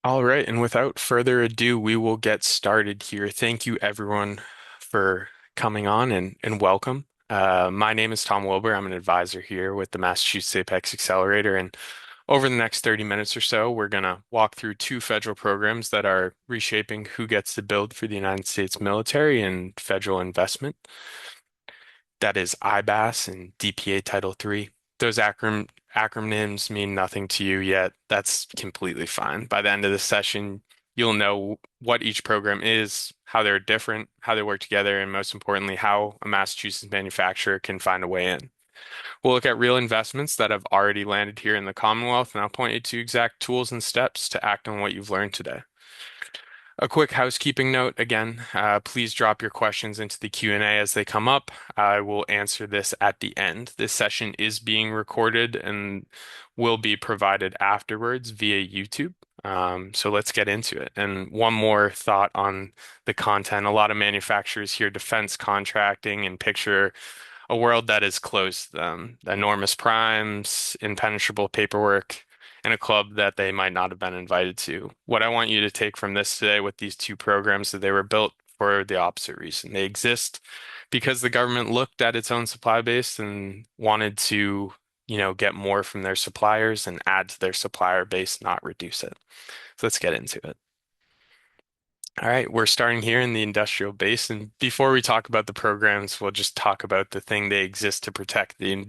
All right, and without further ado, we will get started here. Thank you, everyone, for coming on and welcome. My name is Tom Wilbur. I'm an advisor here with the Massachusetts Apex Accelerator. And over the next 30 minutes or so, we're going to walk through two federal programs that are reshaping who gets to build for the United States military and federal investment. That is IBAS and DPA Title III. Those acronyms mean nothing to you yet. That's completely fine. By the end of the session, you'll know what each program is, how they're different, how they work together, and most importantly, how a Massachusetts manufacturer can find a way in. We'll look at real investments that have already landed here in the Commonwealth, and I'll point you to exact tools and steps to act on what you've learned today. A quick housekeeping note again, please drop your questions into the Q&A as they come up. I will answer this at the end. This session is being recorded and will be provided afterwards via YouTube. So let's get into it. And one more thought on the content. A lot of manufacturers hear defense contracting and picture a world that is closed to them, enormous primes, impenetrable paperwork, and a club that they might not have been invited to. What I want you to take from this today with these two programs that they were built for the opposite reason. They exist because the government looked at its own supply base and wanted to, get more from their suppliers and add to their supplier base, not reduce it. So let's get into it. All right, we're starting here in the industrial base. And before we talk about the programs, we'll just talk about the thing they exist to protect the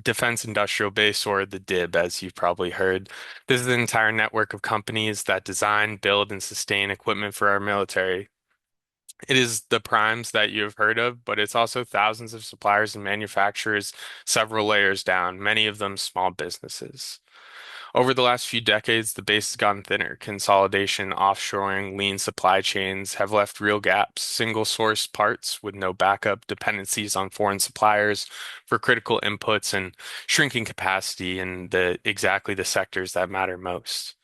Defense Industrial Base, or the DIB, as you've probably heard. This is an entire network of companies that design, build, and sustain equipment for our military. It is the primes that you have heard of, but it's also thousands of suppliers and manufacturers several layers down, many of them small businesses. Over the last few decades, the base has gotten thinner. Consolidation, offshoring, lean supply chains have left real gaps. Single source parts with no backup, dependencies on foreign suppliers for critical inputs, and shrinking capacity in exactly the sectors that matter most.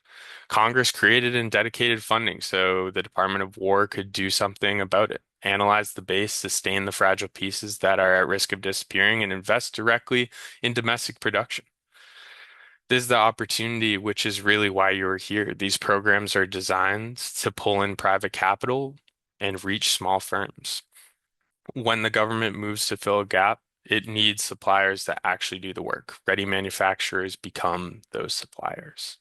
Congress created and dedicated funding so the Department of War could do something about it. Analyze the base, sustain the fragile pieces that are at risk of disappearing, and invest directly in domestic production. This is the opportunity, which is really why you're here. These programs are designed to pull in private capital and reach small firms. When the government moves to fill a gap, it needs suppliers that actually do the work. Ready manufacturers become those suppliers.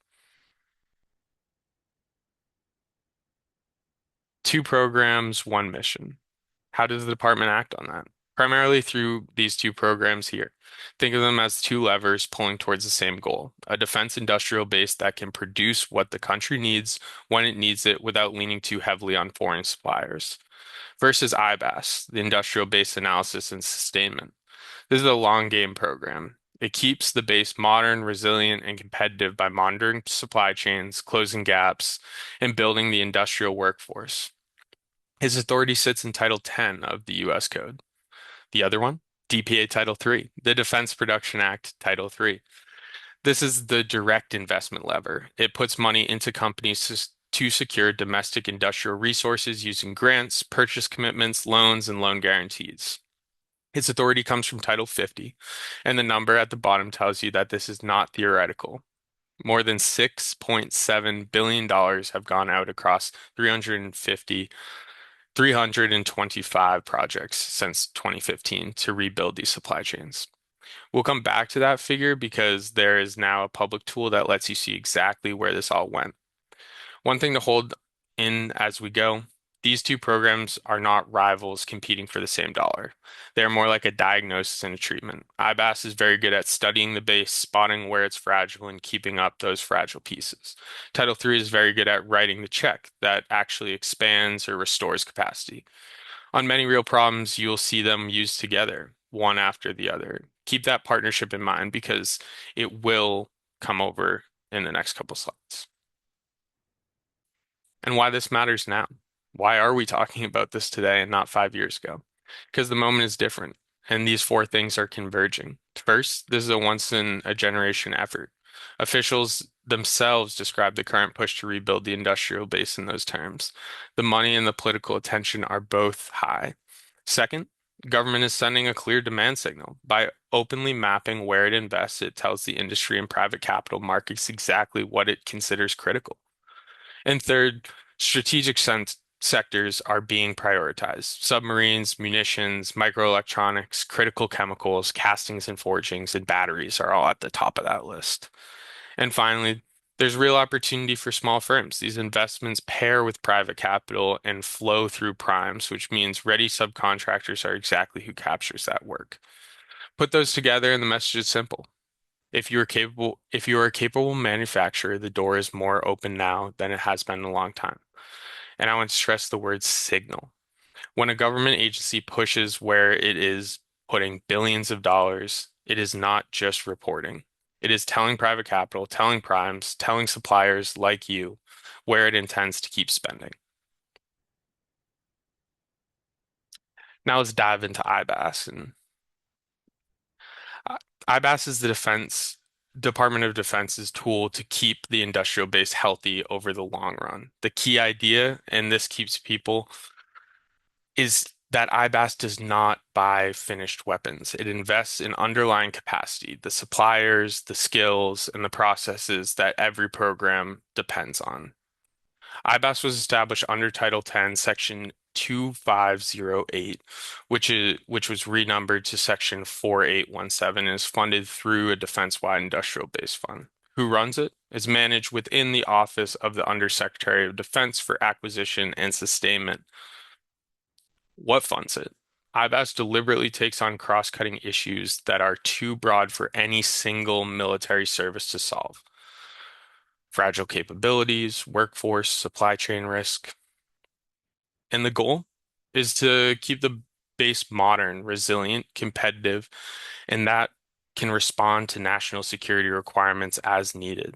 Two programs, one mission. How does the department act on that? Primarily through these two programs here. Think of them as two levers pulling towards the same goal, a defense industrial base that can produce what the country needs when it needs it without leaning too heavily on foreign suppliers. Versus IBAS, the industrial base analysis and sustainment. This is a long game program. It keeps the base modern, resilient, and competitive by monitoring supply chains, closing gaps, and building the industrial workforce. His authority sits in Title 10 of the U.S. Code. The other one, DPA Title 3, the Defense Production Act Title 3. This is the direct investment lever. It puts money into companies to secure domestic industrial resources using grants, purchase commitments, loans, and loan guarantees. Its authority comes from Title 50, and the number at the bottom tells you that this is not theoretical. More than $6.7 billion have gone out across 325 projects since 2015 to rebuild these supply chains. We'll come back to that figure because there is now a public tool that lets you see exactly where this all went. One thing to hold in as we go, these two programs are not rivals competing for the same dollar. They're more like a diagnosis and a treatment. IBAS is very good at studying the base, spotting where it's fragile, and keeping up those fragile pieces. Title III is very good at writing the check that actually expands or restores capacity. On many real problems, you'll see them used together, one after the other. Keep that partnership in mind because it will come over in the next couple slides. And why this matters now. Why are we talking about this today and not 5 years ago? Because the moment is different, and these four things are converging. First, this is a once in a generation effort. Officials themselves describe the current push to rebuild the industrial base in those terms. The money and the political attention are both high. Second, government is sending a clear demand signal. By openly mapping where it invests, it tells the industry and private capital markets exactly what it considers critical. And third, sectors are being prioritized. Submarines, munitions, microelectronics, critical chemicals, castings and forgings, and batteries are all at the top of that list. And finally, there's real opportunity for small firms. These investments pair with private capital and flow through primes, which means ready subcontractors are exactly who captures that work. Put those together and the message is simple. If you are a capable manufacturer, the door is more open now than it has been in a long time. And I want to stress the word signal. When a government agency pushes where it is putting billions of dollars, it is not just reporting. It is telling private capital, telling primes, telling suppliers like you where it intends to keep spending. Now let's dive into IBAS. And uh, IBAS is the Department of Defense's tool to keep the industrial base healthy over the long run. The key idea, and this keeps people, is that IBAS does not buy finished weapons. It invests in underlying capacity, the suppliers, the skills, and the processes that every program depends on. IBAS was established under Title 10, Section 2508, which was renumbered to Section 4817 and is funded through a defense-wide industrial base fund. Who runs it? It's managed within the Office of the Undersecretary of Defense for Acquisition and Sustainment. What funds it? IBAS deliberately takes on cross-cutting issues that are too broad for any single military service to solve. Fragile capabilities, workforce, supply chain risk. And the goal is to keep the base modern, resilient, competitive, and that can respond to national security requirements as needed.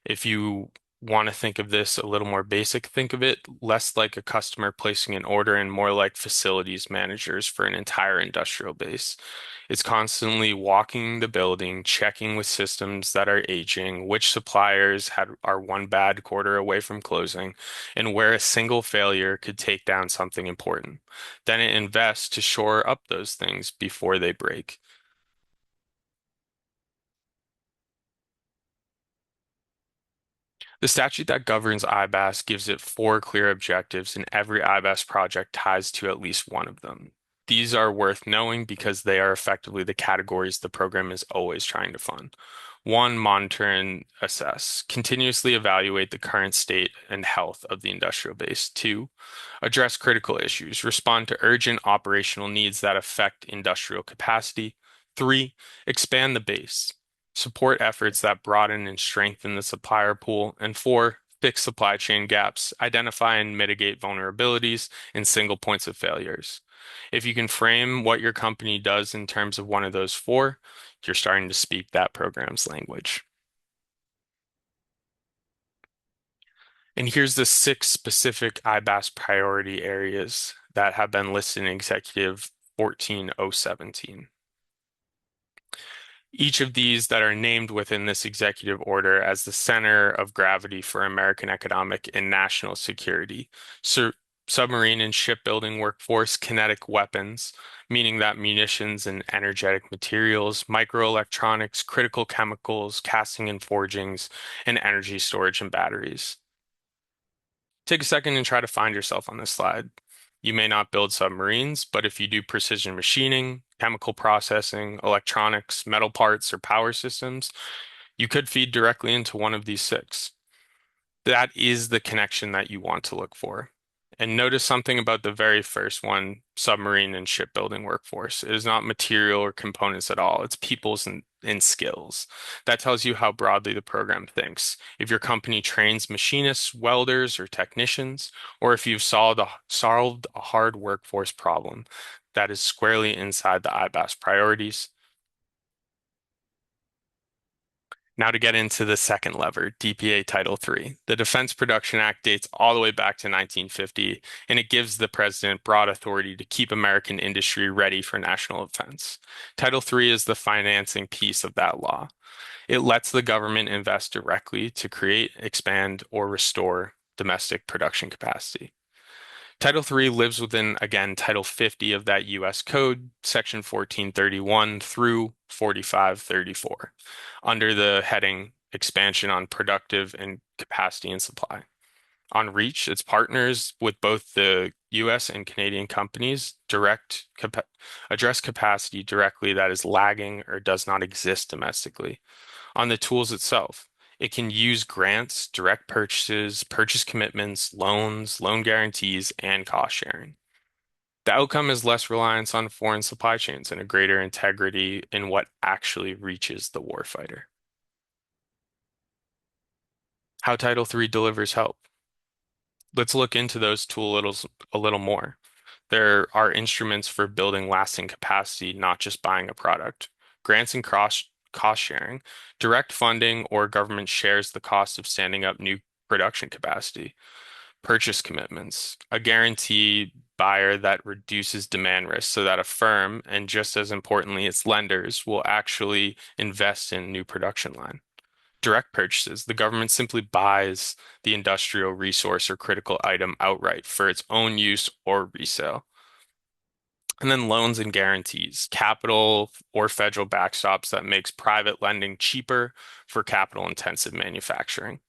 If you want to think of this a little more basic, think of it less like a customer placing an order and more like facilities managers for an entire industrial base. It's constantly walking the building, checking with systems that are aging, which are one bad quarter away from closing, and where a single failure could take down something important. Then it invests to shore up those things before they break. The statute that governs IBAS gives it four clear objectives, and every IBAS project ties to at least one of them. These are worth knowing because they are effectively the categories the program is always trying to fund. One, monitor and assess. Continuously evaluate the current state and health of the industrial base. Two, address critical issues. Respond to urgent operational needs that affect industrial capacity. Three, expand the base. Support efforts that broaden and strengthen the supplier pool. And four, fix supply chain gaps, identify and mitigate vulnerabilities and single points of failures. If you can frame what your company does in terms of one of those four, you're starting to speak that program's language. And here's the six specific IBAS priority areas that have been listed in Executive 14017. Each of these that are named within this executive order as the center of gravity for American economic and national security. So, submarine and shipbuilding workforce, kinetic weapons, meaning that munitions and energetic materials, microelectronics, critical chemicals, casting and forgings, and energy storage and batteries. Take a second and try to find yourself on this slide. You may not build submarines, but if you do precision machining, chemical processing, electronics, metal parts, or power systems, you could feed directly into one of these six. That is the connection that you want to look for. And notice something about the very first one, submarine and shipbuilding workforce. It is not material or components at all. It's people's and skills. That tells you how broadly the program thinks. If your company trains machinists, welders, or technicians, or if you've solved a hard workforce problem, that is squarely inside the IBAS priorities. Now to get into the second lever, DPA Title III. The Defense Production Act dates all the way back to 1950, and it gives the president broad authority to keep American industry ready for national defense. Title III is the financing piece of that law. It lets the government invest directly to create, expand, or restore domestic production capacity. Title III lives within, again, Title 50 of that U.S. Code, Section 1431 through 4534, under the heading Expansion on Productive and Capacity and Supply. On reach, it's partners with both the US and Canadian companies, address capacity directly that is lagging or does not exist domestically. On the tools itself, it can use grants, direct purchases, purchase commitments, loans, loan guarantees, and cost sharing. The outcome is less reliance on foreign supply chains and a greater integrity in what actually reaches the warfighter. How Title III delivers help. Let's look into those a little more. There are instruments for building lasting capacity, not just buying a product. Grants and cost sharing, direct funding, or government shares the cost of standing up new production capacity. Purchase commitments, a guarantee buyer that reduces demand risk so that a firm, and just as importantly, its lenders, will actually invest in new production line. Direct purchases, the government simply buys the industrial resource or critical item outright for its own use or resale. And then loans and guarantees, capital or federal backstops that makes private lending cheaper for capital intensive manufacturing.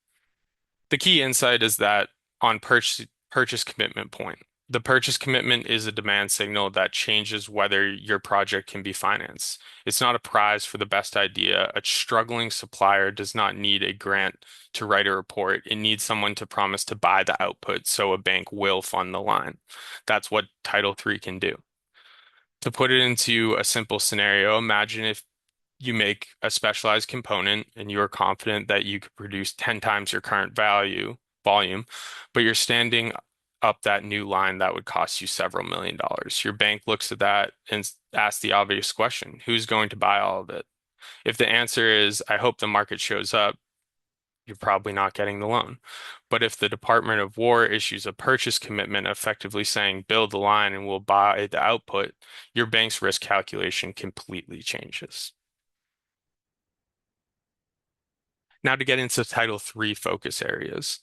The key insight is that on purchase commitment point, the purchase commitment is a demand signal that changes whether your project can be financed. It's not a prize for the best idea. A struggling supplier does not need a grant to write a report. It needs someone to promise to buy the output so a bank will fund the line. That's what Title III can do. To put it into a simple scenario, imagine if you make a specialized component and you are confident that you could produce 10 times your current volume, but you're standing up that new line that would cost you several million dollars. Your bank looks at that and asks the obvious question, who's going to buy all of it? If the answer is, I hope the market shows up, you're probably not getting the loan. But if the Department of War issues a purchase commitment effectively saying build the line and we'll buy the output, your bank's risk calculation completely changes. Now to get into Title III focus areas.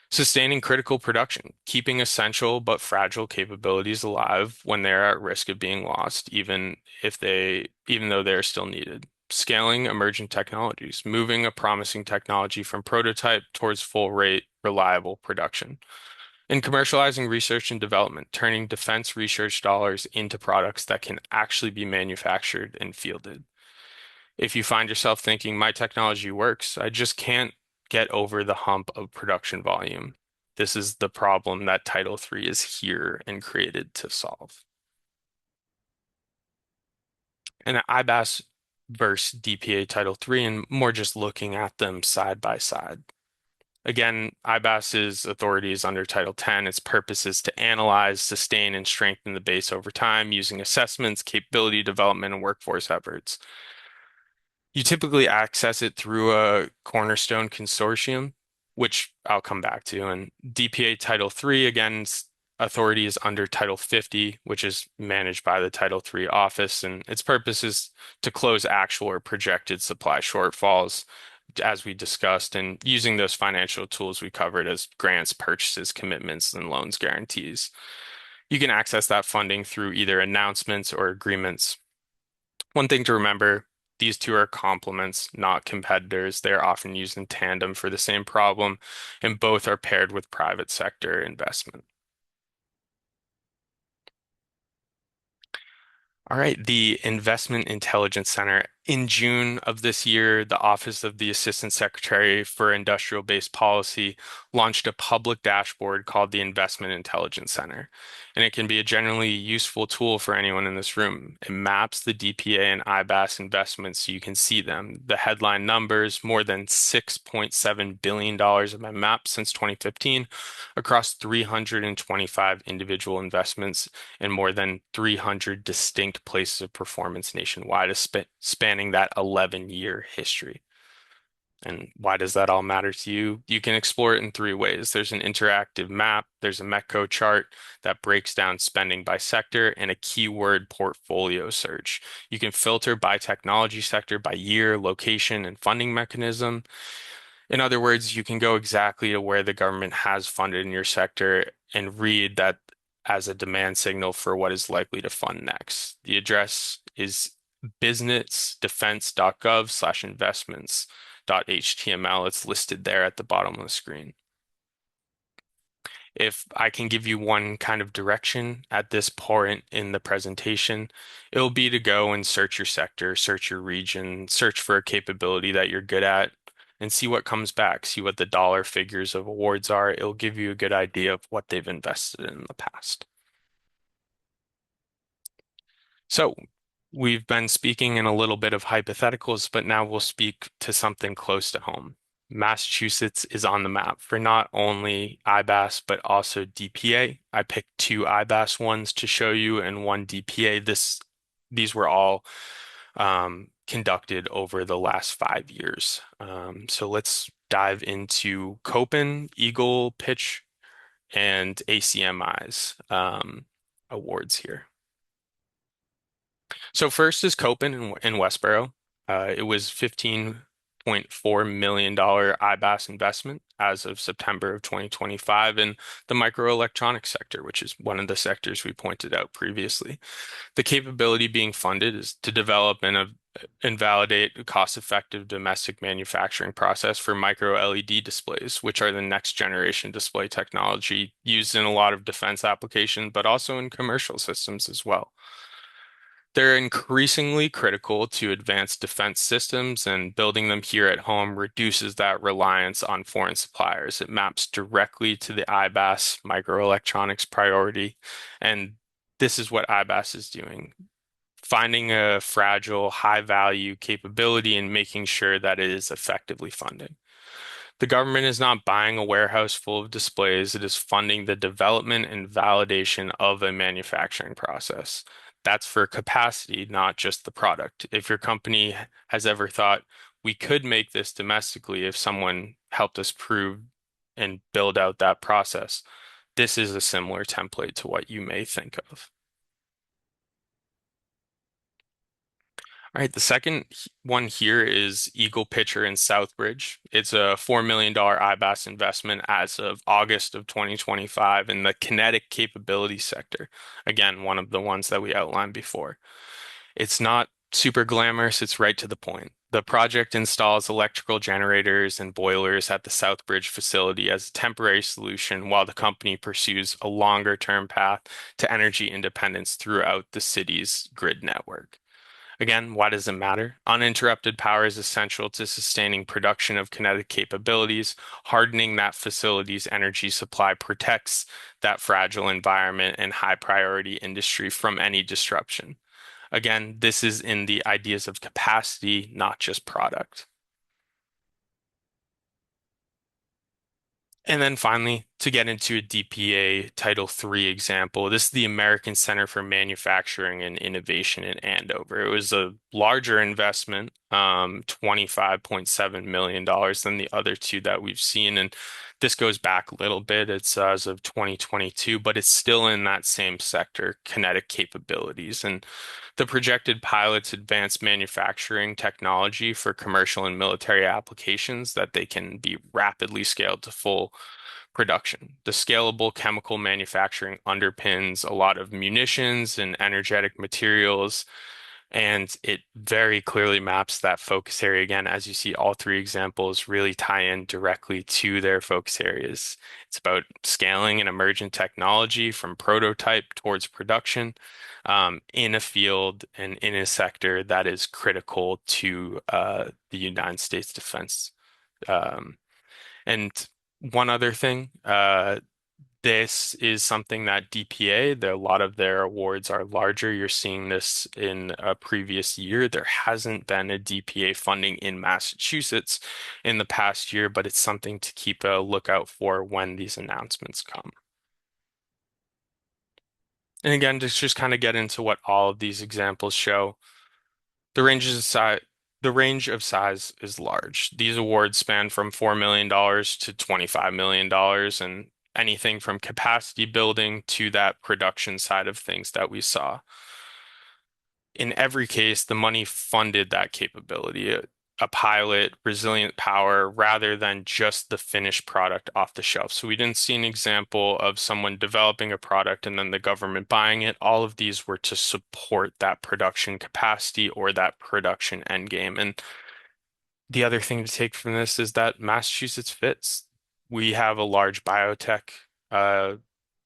Sustaining critical production, keeping essential but fragile capabilities alive when they're at risk of being lost, even though they're still needed. Scaling emerging technologies, moving a promising technology from prototype towards full rate, reliable production. And commercializing research and development, turning defense research dollars into products that can actually be manufactured and fielded. If you find yourself thinking, my technology works, I just can't get over the hump of production volume. This is the problem that Title III is here and created to solve. And IBAS versus DPA Title III, and more just looking at them side by side. Again, IBAS's authority is under Title X. Its purpose is to analyze, sustain, and strengthen the base over time using assessments, capability development, and workforce efforts. You typically access it through a cornerstone consortium, which I'll come back to. And DPA Title III, again, authority is under Title 50, which is managed by the Title III office. And its purpose is to close actual or projected supply shortfalls, as we discussed, and using those financial tools we covered as grants, purchases, commitments, and loans guarantees. You can access that funding through either announcements or agreements. One thing to remember, these two are complements, not competitors. They are often used in tandem for the same problem, and both are paired with private sector investment. All right, the Investment Intelligence Center. In June of this year, the Office of the Assistant Secretary for Industrial Based Policy launched a public dashboard called the Investment Intelligence Center. And it can be a generally useful tool for anyone in this room. It maps the DPA and IBAS investments so you can see them. The headline numbers, more than $6.7 billion have been mapped since 2015 across 325 individual investments and more than 300 distinct places of performance nationwide, spanning that 11-year history. And why does that all matter to you? You can explore it in three ways. There's an interactive map, there's a Metco chart that breaks down spending by sector, and a keyword portfolio search. You can filter by technology sector, by year, location, and funding mechanism. In other words, you can go exactly to where the government has funded in your sector and read that as a demand signal for what is likely to fund next. The address is businessdefense.gov/investments.html. It's listed there at the bottom of the screen. If I can give you one kind of direction at this point in the presentation, it'll be to go and search your sector, search your region, search for a capability that you're good at, and see what comes back, see what the dollar figures of awards are. It'll give you a good idea of what they've invested in the past. So we've been speaking in a little bit of hypotheticals, but now we'll speak to something close to home. Massachusetts is on the map for not only IBAS, but also DPA. I picked two IBAS ones to show you and one DPA. These were all conducted over the last 5 years. So let's dive into Copen, Eagle, Pitch, and ACMI's awards here. So first is Copen in Westboro. It was $15.4 million IBAS investment as of September of 2025 in the microelectronics sector, which is one of the sectors we pointed out previously. The capability being funded is to develop and validate a cost-effective domestic manufacturing process for micro LED displays, which are the next generation display technology used in a lot of defense applications, but also in commercial systems as well. They're increasingly critical to advanced defense systems, and building them here at home reduces that reliance on foreign suppliers. It maps directly to the IBAS microelectronics priority, and this is what IBAS is doing. Finding a fragile, high value capability and making sure that it is effectively funded. The government is not buying a warehouse full of displays, it is funding the development and validation of a manufacturing process. That's for capacity, not just the product. If your company has ever thought, we could make this domestically if someone helped us prove and build out that process, this is a similar template to what you may think of. All right, the second one here is Eagle Pitcher in Southbridge. It's a $4 million IBAS investment as of August of 2025 in the kinetic capability sector. Again, one of the ones that we outlined before. It's not super glamorous, it's right to the point. The project installs electrical generators and boilers at the Southbridge facility as a temporary solution while the company pursues a longer-term path to energy independence throughout the city's grid network. Again, why does it matter? Uninterrupted power is essential to sustaining production of kinetic capabilities. Hardening that facility's energy supply protects that fragile environment and high priority industry from any disruption. Again, this is in the ideas of capacity, not just product. And then finally, to get into a DPA Title III example, this is the American Center for Manufacturing and Innovation in Andover. It was a larger investment, $25.7 million than the other two that we've seen. And this goes back a little bit. It's as of 2022, but it's still in that same sector, kinetic capabilities. And the projected pilots advance manufacturing technology for commercial and military applications that they can be rapidly scaled to full production. The scalable chemical manufacturing underpins a lot of munitions and energetic materials, and it very clearly maps that focus area again. As you see, all three examples really tie in directly to their focus areas. It's about scaling an emergent technology from prototype towards production in a field and in a sector that is critical to the United States defense. Um, and one other thing, this is something that DPA, a lot of their awards are larger. You're seeing this in a previous year. There hasn't been a DPA funding in Massachusetts in the past year, but it's something to keep a lookout for when these announcements come. And again, to just kind of get into what all of these examples show, the range of size is large. These awards span from $4 million to $25 million and anything from capacity building to that production side of things that we saw. In every case, the money funded that capability, a pilot, resilient power, rather than just the finished product off the shelf. So we didn't see an example of someone developing a product and then the government buying it. All of these were to support that production capacity or that production end game. And the other thing to take from this is that Massachusetts fits. We have a large biotech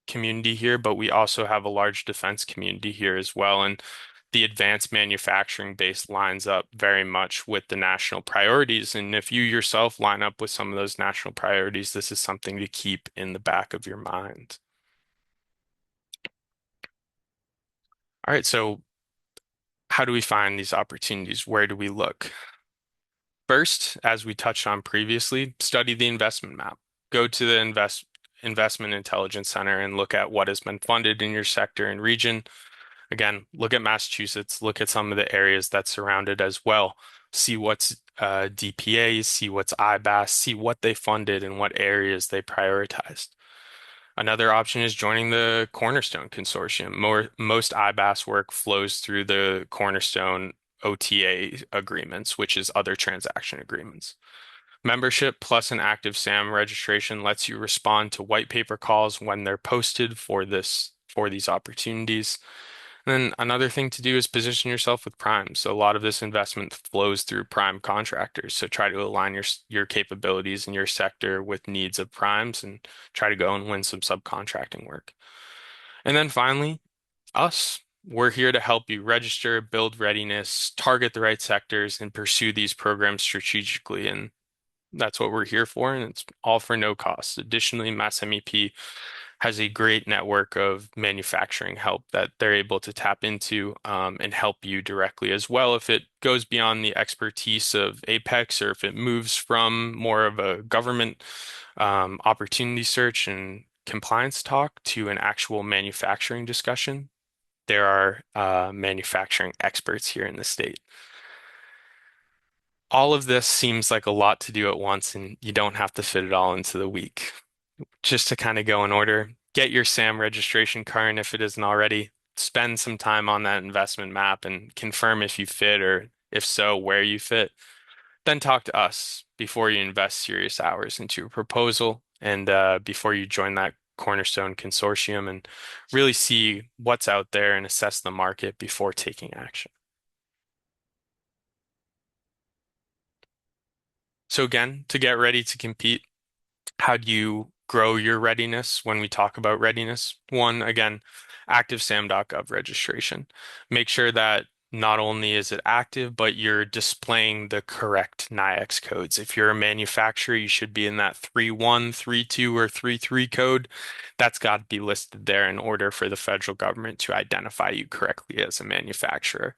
community here, but we also have a large defense community here as well. And the advanced manufacturing base lines up very much with the national priorities. And if you yourself line up with some of those national priorities, this is something to keep in the back of your mind. All right, so how do we find these opportunities? Where do we look? First, as we touched on previously, study the investment map. Go to the Investment Intelligence Center and look at what has been funded in your sector and region. Again, look at Massachusetts, look at some of the areas that surround it as well. See what's DPA, see what's IBAS, see what they funded and what areas they prioritized. Another option is joining the Cornerstone Consortium. Most IBAS work flows through the Cornerstone OTA agreements, which is other transaction agreements. Membership plus an active SAM registration lets you respond to white paper calls when they're posted for these opportunities. And then another thing to do is position yourself with primes. So a lot of this investment flows through prime contractors. So try to align your capabilities in your sector with needs of primes and try to go and win some subcontracting work. And then finally, us. We're here to help you register, build readiness, target the right sectors, and pursue these programs strategically. And that's what we're here for, and it's all for no cost. Additionally, MassMEP has a great network of manufacturing help that they're able to tap into and help you directly as well. If it goes beyond the expertise of Apex or if it moves from more of a government opportunity search and compliance talk to an actual manufacturing discussion, there are manufacturing experts here in the state. All of this seems like a lot to do at once, and you don't have to fit it all into the week. Just to kind of go in order, get your SAM registration current if it isn't already. Spend some time on that investment map and confirm if you fit or if so, where you fit. Then talk to us before you invest serious hours into a proposal and before you join that Cornerstone Consortium and really see what's out there and assess the market before taking action. So again, to get ready to compete, how do you grow your readiness when we talk about readiness? One, again, active SAM.gov registration. Make sure that not only is it active, but you're displaying the correct NIAX codes. If you're a manufacturer, you should be in that 3.1, 3.2, or 3.3 code. That's got to be listed there in order for the federal government to identify you correctly as a manufacturer.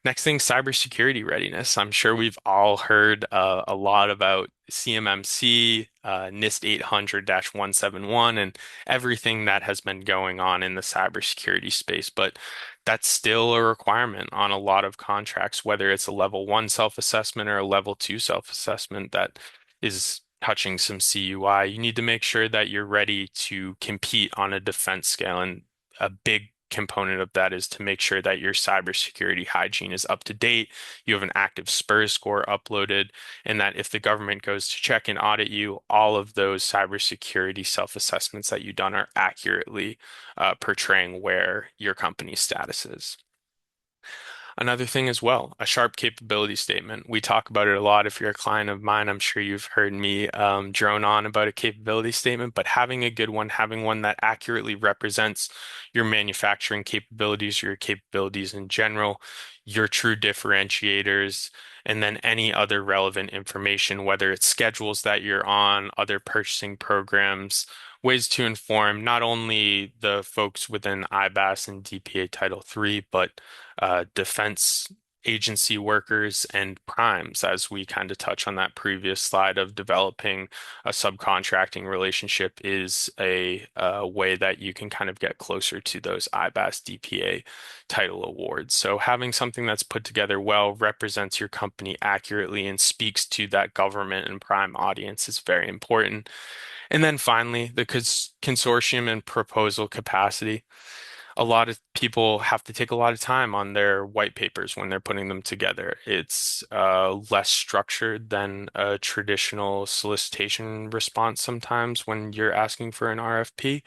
Next thing, cybersecurity readiness. I'm sure we've all heard a lot about CMMC, NIST 800-171, and everything that has been going on in the cybersecurity space. But that's still a requirement on a lot of contracts, whether it's a level one self-assessment or a level two self-assessment that is touching some CUI. You need to make sure that you're ready to compete on a defense scale. And a big component of that is to make sure that your cybersecurity hygiene is up to date, you have an active SPURS score uploaded, and that if the government goes to check and audit you, all of those cybersecurity self-assessments that you've done are accurately portraying where your company's status is. Another thing as well, a sharp capability statement. We talk about it a lot. If you're a client of mine, I'm sure you've heard me drone on about a capability statement, but having a good one, having one that accurately represents your manufacturing capabilities, your capabilities in general, your true differentiators, and then any other relevant information, whether it's schedules that you're on, other purchasing programs, ways to inform not only the folks within IBAS and DPA Title III, but defense agency workers and primes, as we kind of touch on that previous slide of developing a subcontracting relationship is a way that you can kind of get closer to those IBAS DPA title awards. So having something that's put together well, represents your company accurately, and speaks to that government and prime audience is very important. And then finally, the consortium and proposal capacity. A lot of people have to take a lot of time on their white papers when they're putting them together. It's less structured than a traditional solicitation response sometimes when you're asking for an RFP.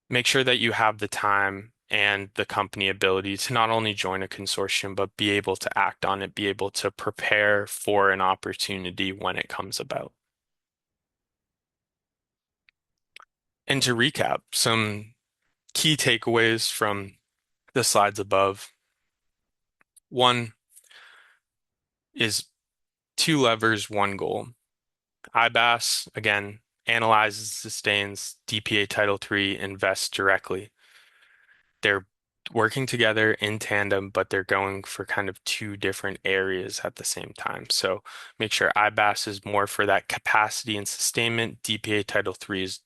Make sure that you have the time and the company ability to not only join a consortium, but be able to act on it, be able to prepare for an opportunity when it comes about. And to recap, some key takeaways from the slides above. One is two levers, one goal. IBAS, again, analyzes, sustains DPA Title III, invests directly. They're working together in tandem, but they're going for kind of two different areas at the same time. So make sure IBAS is more for that capacity and sustainment. DPA Title III is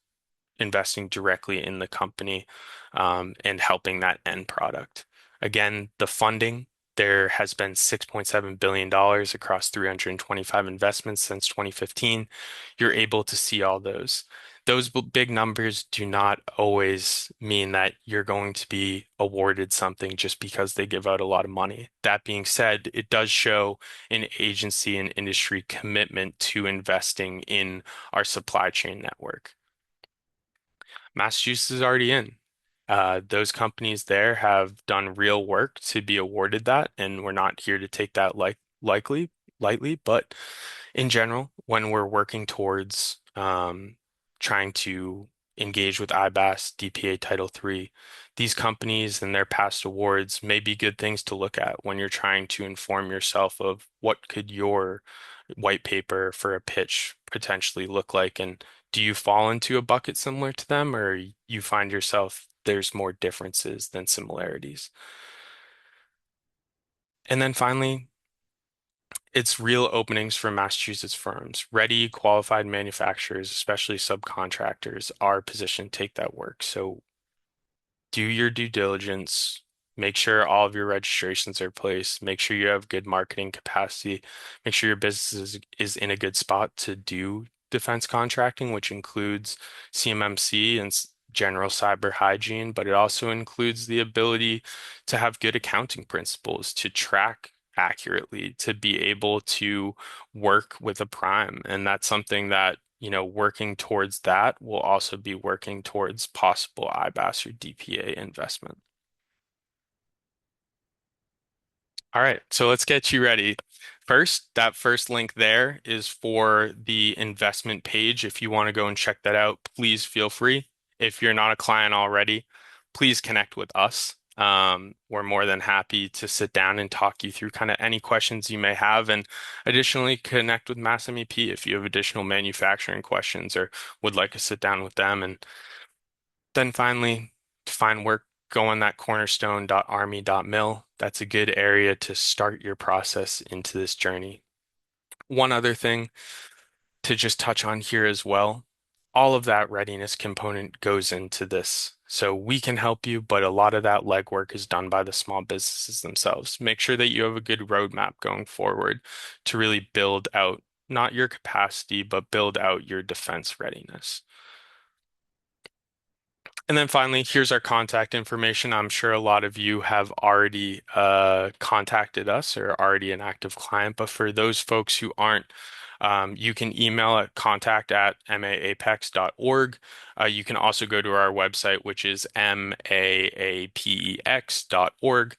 investing directly in the company and helping that end product. Again, the funding, there has been $6.7 billion across 325 investments since 2015. You're able to see all those. Those big numbers do not always mean that you're going to be awarded something just because they give out a lot of money. That being said, it does show an agency and industry commitment to investing in our supply chain network. Massachusetts is already in. Those companies there have done real work to be awarded that, and we're not here to take that lightly. But in general, when we're working towards trying to engage with IBAS, DPA Title III, these companies and their past awards may be good things to look at when you're trying to inform yourself of what could your white paper for a pitch potentially look like, and do you fall into a bucket similar to them, or you find yourself there's more differences than similarities? And then finally, it's real openings for Massachusetts firms. Ready, qualified manufacturers, especially subcontractors, are positioned to take that work. So do your due diligence, make sure all of your registrations are placed, make sure you have good marketing capacity, make sure your business is in a good spot to do defense contracting, which includes CMMC and general cyber hygiene, but it also includes the ability to have good accounting principles, to track accurately, to be able to work with a prime. And that's something that working towards that will also be working towards possible IBAS or DPA investment. All right, so let's get you ready. First, that first link there is for the investment page. If you want to go and check that out, please feel free. If you're not a client already, please connect with us. We're more than happy to sit down and talk you through kind of any questions you may have, and additionally connect with MassMEP if you have additional manufacturing questions or would like to sit down with them. And then finally, to find work, go on that cornerstone.army.mil. That's a good area to start your process into this journey. One other thing to just touch on here as well, all of that readiness component goes into this. So we can help you, but a lot of that legwork is done by the small businesses themselves. Make sure that you have a good roadmap going forward to really build out not your capacity, but build out your defense readiness. And then finally, here's our contact information. I'm sure a lot of you have already contacted us or already an active client, but for those folks who aren't, you can email at contact@maapex.org. You can also go to our website, which is maapex.org,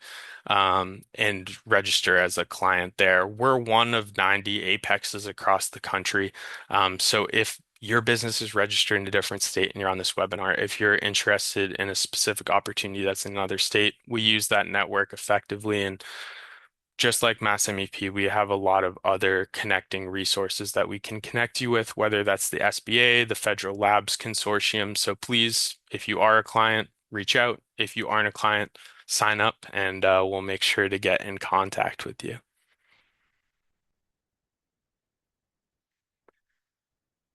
and register as a client there. We're one of 90 apexes across the country. So if your business is registered in a different state and you're on this webinar, if you're interested in a specific opportunity that's in another state, we use that network effectively. And just like MassMEP, we have a lot of other connecting resources that we can connect you with, whether that's the SBA, the Federal Labs Consortium. So please, if you are a client, reach out. If you aren't a client, sign up and we'll make sure to get in contact with you.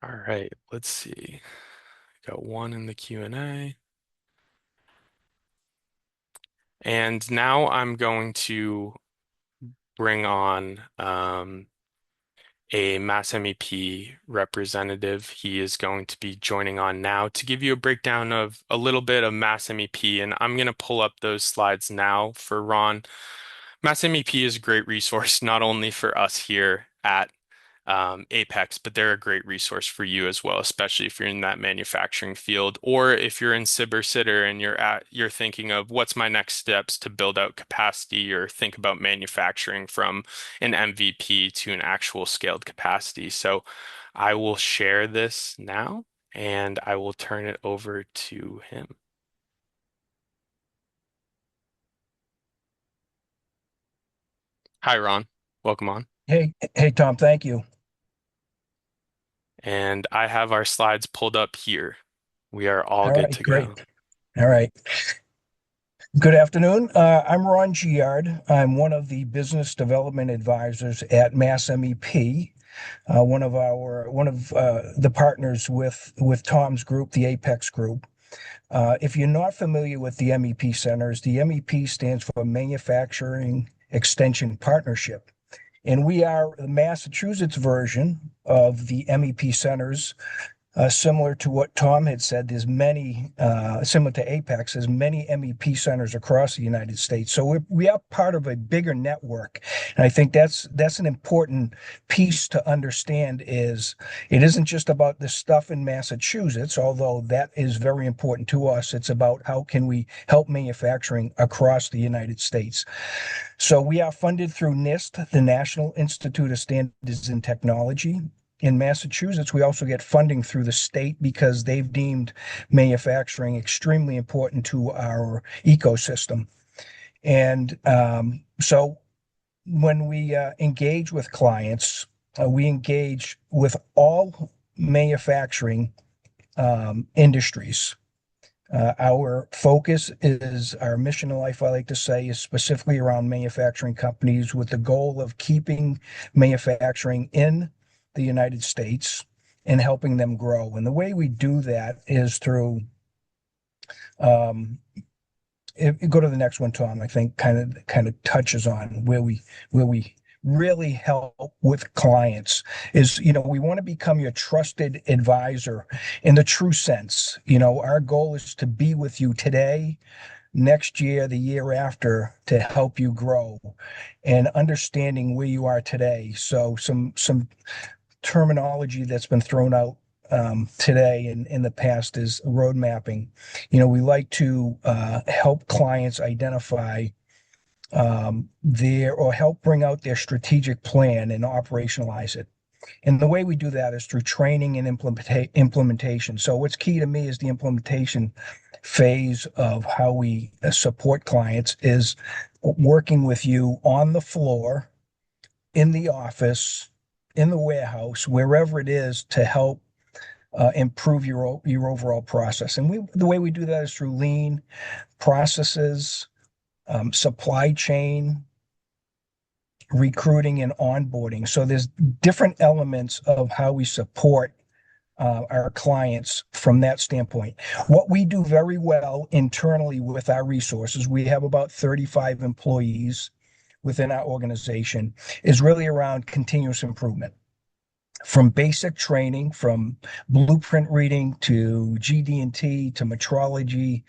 All right, let's see. Got one in the Q&A. And now I'm going to bring on a MassMEP representative. He is going to be joining on now to give you a breakdown of a little bit of MassMEP. And I'm going to pull up those slides now for Ron. MassMEP is a great resource, not only for us here at Apex, but they're a great resource for you as well, especially if you're in that manufacturing field, or if you're in Sitter and you're thinking of what's my next steps to build out capacity or think about manufacturing from an MVP to an actual scaled capacity. So I will share this now. and I will turn it over to him. Hi, Ron. Welcome on. Hey, Tom, thank you. And I have our slides pulled up here. We are all All good right, to great. go. All right. Good afternoon. I'm Ron Giard. I'm one of the business development advisors at MassMEP, one of the partners with Tom's group, the Apex Group. If you're not familiar with the MEP centers, the MEP stands for Manufacturing Extension Partnership. And we are the Massachusetts version of the MEP centers. Similar to what Tom had said, similar to Apex, there's many MEP centers across the United States. So we are part of a bigger network. And I think that's an important piece to understand is it isn't just about the stuff in Massachusetts, although that is very important to us. It's about how can we help manufacturing across the United States. So we are funded through NIST, the National Institute of Standards and Technology. In Massachusetts, we also get funding through the state because they've deemed manufacturing extremely important to our ecosystem. And so when we engage with clients, we engage with all manufacturing industries. Our focus is our mission in life, I like to say, is specifically around manufacturing companies with the goal of keeping manufacturing in the United States and helping them grow. And the way we do that is through, um, go to the next one, Tom. I think kind of touches on where we really help with clients is, we want to become your trusted advisor in the true sense. Our goal is to be with you today, next year, the year after, to help you grow and understanding where you are today. So some terminology that's been thrown out today and in the past is road mapping. We like to help clients identify or help bring out their strategic plan and operationalize it. And the way we do that is through training and implementation. So what's key to me is the implementation phase of how we support clients is working with you on the floor, in the office, in the warehouse, wherever it is to help improve your overall process. And the way we do that is through lean processes, supply chain, recruiting, and onboarding. So there's different elements of how we support our clients from that standpoint. What we do very well internally with our resources, we have about 35 employees within our organization, is really around continuous improvement. From basic training, from blueprint reading to GD&T to metrology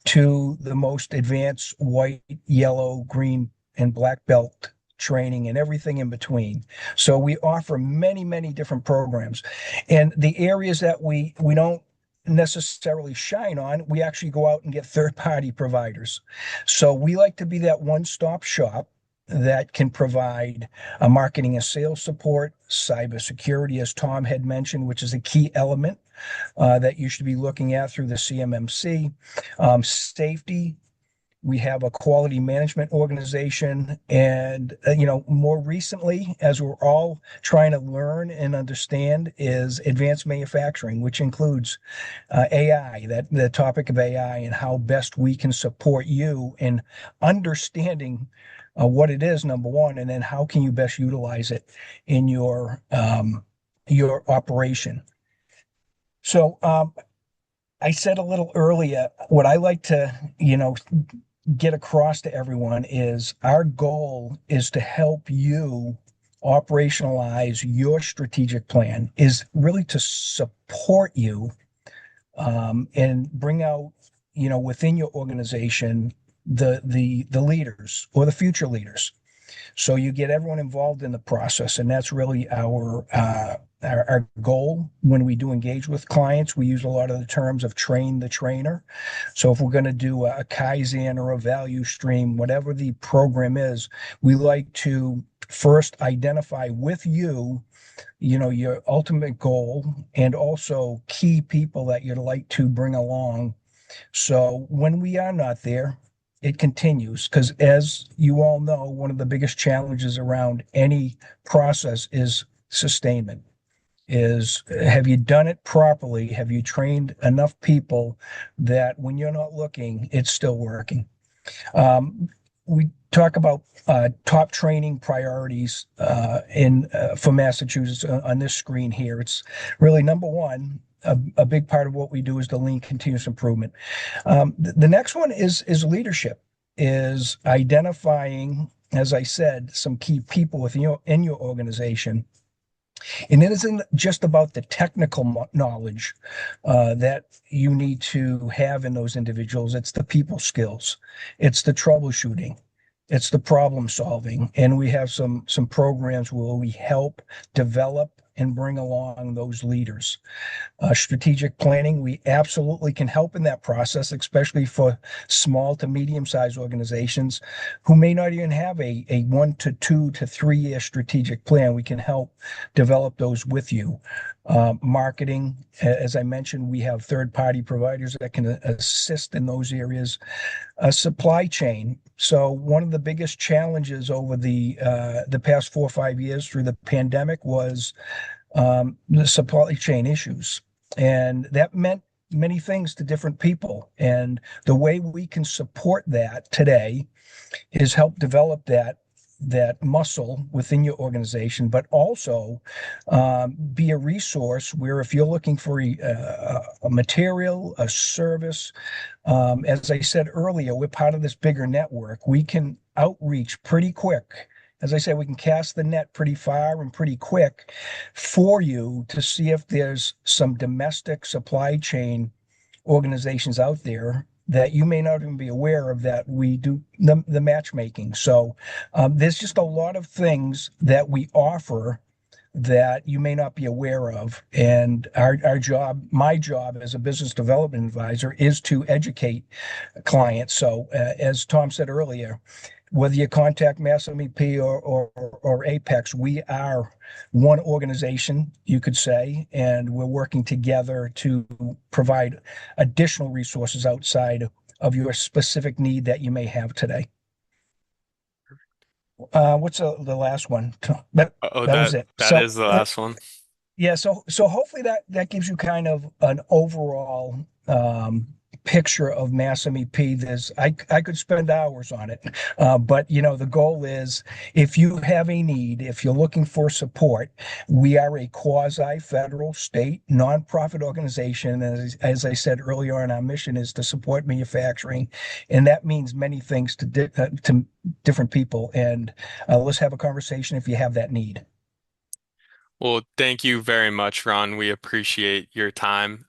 to the most advanced white, yellow, green, and black belt training and everything in between. So we offer many, many different programs. And the areas that we don't necessarily shine on, we actually go out and get third-party providers. So we like to be that one-stop shop that can provide a marketing and sales support, cybersecurity, as Tom had mentioned, which is a key element that you should be looking at through the CMMC. Safety, we have a quality management organization. And, more recently, as we're all trying to learn and understand, is advanced manufacturing, which includes AI, that the topic of AI and how best we can support you in understanding what it is, number one, and then how can you best utilize it in your operation. So I said a little earlier, what I like to, get across to everyone is our goal is to help you operationalize your strategic plan, is really to support you and bring out, within your organization, the leaders or the future leaders. So you get everyone involved in the process, and that's really our goal when we do engage with clients. We use a lot of the terms of train the trainer. So if we're going to do a Kaizen or a value stream, whatever the program is, we like to first identify with you, your ultimate goal and also key people that you'd like to bring along. So when we are not there, it continues because, as you all know, one of the biggest challenges around any process is sustainment. Is have you done it properly? Have you trained enough people that when you're not looking, it's still working? We talk about top training priorities in for Massachusetts on this screen here. It's really number one. A big part of what we do is the lean continuous improvement. The next one is leadership, is identifying, as I said, some key people within in your organization. And it isn't just about the technical knowledge that you need to have in those individuals. It's the people skills, it's the troubleshooting, it's the problem solving. And we have some programs where we help develop and bring along those leaders. Strategic planning, we absolutely can help in that process, especially for small to medium-sized organizations who may not even have a 1 to 2 to 3 year strategic plan. We can help develop those with you. Marketing, as I mentioned, we have third-party providers that can assist in those areas. Supply chain. So one of the biggest challenges over the past 4 or 5 years through the pandemic was the supply chain issues. And that meant many things to different people. And the way we can support that today is help develop that muscle within your organization, but also be a resource where if you're looking for a material, a service, as I said earlier, we're part of this bigger network. We can outreach pretty quick. As I said, we can cast the net pretty far and pretty quick for you to see if there's some domestic supply chain organizations out there that you may not even be aware of that we do the matchmaking. So there's just a lot of things that we offer that you may not be aware of. And our job, my job as a business development advisor, is to educate clients. So as Tom said earlier, whether you contact MassMEP or Apex, we are one organization, you could say, and we're working together to provide additional resources outside of your specific need that you may have today. What's the last one? Oh, That was it. that So is the last one. yeah, so hopefully that gives you kind of an overall picture of MassMEP. I could spend hours on it, but the goal is, if you have a need, if you're looking for support, we are a quasi-federal state nonprofit organization. As I said earlier on, our mission is to support manufacturing, and that means many things to different people. And let's have a conversation if you have that need. Well, thank you very much, Ron. We appreciate your time,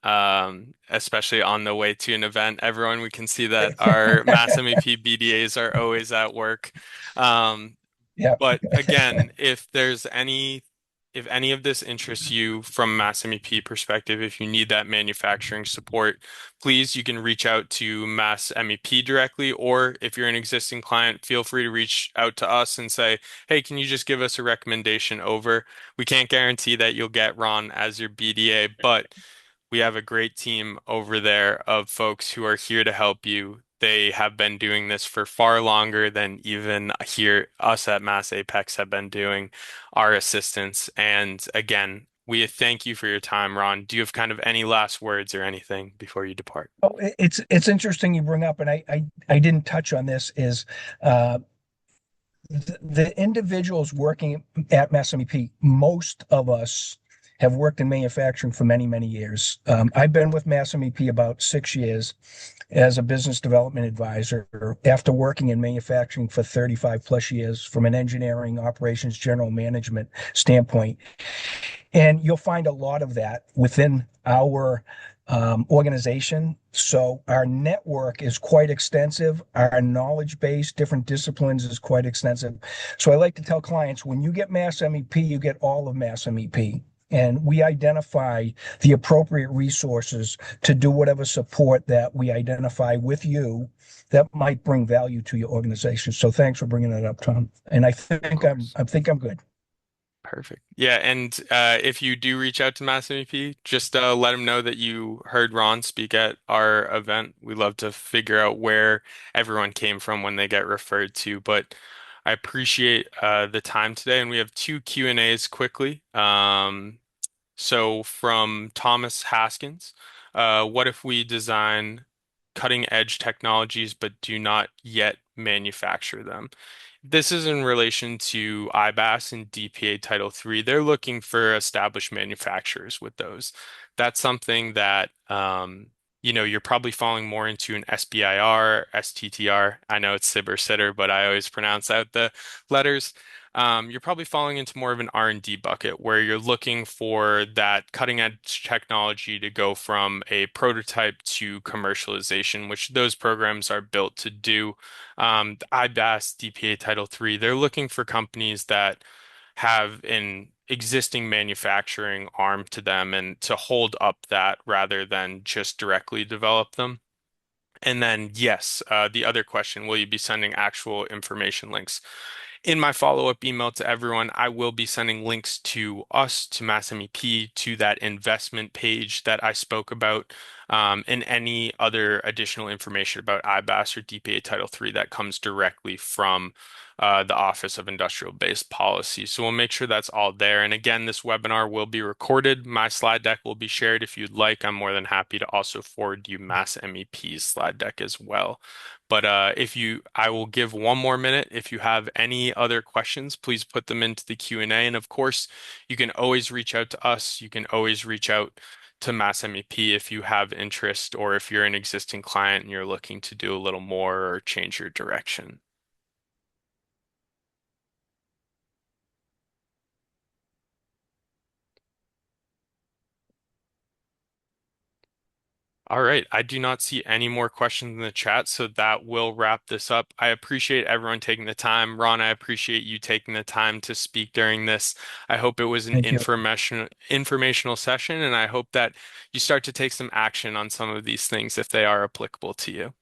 especially on the way to an event. Everyone, we can see that our Mass MEP BDAs are always at work. Um, Yeah. but again, if any of this interests you from a Mass MEP perspective, if you need that manufacturing support, please, you can reach out to Mass MEP directly, or if you're an existing client, feel free to reach out to us and say, hey, can you just give us a recommendation over? We can't guarantee that you'll get Ron as your BDA, but we have a great team over there of folks who are here to help you. They have been doing this for far longer than even here us at Mass Apex have been doing our assistance. And again, we thank you for your time, Ron. Do you have kind of any last words or anything before you depart? Oh, it's interesting you bring up, and I didn't touch on this, is uh, the individuals working at MassMEP. Most of us have worked in manufacturing for many, many years. I've been with MassMEP about 6 years as a business development advisor after working in manufacturing for 35 plus years from an engineering, operations, general management standpoint. And you'll find a lot of that within our organization. So our network is quite extensive. Our knowledge base, different disciplines is quite extensive. So I like to tell clients when you get Mass MEP, you get all of Mass MEP. And we identify the appropriate resources to do whatever support that we identify with you that might bring value to your organization. So thanks for bringing that up, Tom. And Of course. I think I'm good. Perfect. Yeah, and if you do reach out to Mass MEP, just let them know that you heard Ron speak at our event. We love to figure out where everyone came from when they get referred to. But I appreciate the time today, and we have two Q&As quickly. So from Thomas Haskins, what if we design cutting edge technologies but do not yet manufacture them? This is in relation to IBAS and DPA Title III. They're looking for established manufacturers with those. That's something that you're probably falling more into an SBIR, STTR. I know it's SIB or SITR, but I always pronounce out the letters. You're probably falling into more of an R&D bucket where you're looking for that cutting edge technology to go from a prototype to commercialization, which those programs are built to do. The IBAS, DPA Title III, they're looking for companies that have an existing manufacturing arm to them and to hold up that rather than just directly develop them. And then, yes, the other question, will you be sending actual information links? In my follow-up email to everyone, I will be sending links to us, to MassMEP, to that investment page that I spoke about, and any other additional information about IBAS or DPA Title III that comes directly from the Office of Industrial Base Policy. So we'll make sure that's all there. And again, this webinar will be recorded. My slide deck will be shared if you'd like. I'm more than happy to also forward you MassMEP's slide deck as well. But I will give one more minute. If you have any other questions, please put them into the Q&A. And of course, you can always reach out to us. You can always reach out to MassMEP if you have interest or if you're an existing client and you're looking to do a little more or change your direction. All right. I do not see any more questions in the chat, so that will wrap this up. I appreciate everyone taking the time. Ron, I appreciate you taking the time to speak during this. I hope it was an Thank you. informational session, and I hope that you start to take some action on some of these things if they are applicable to you.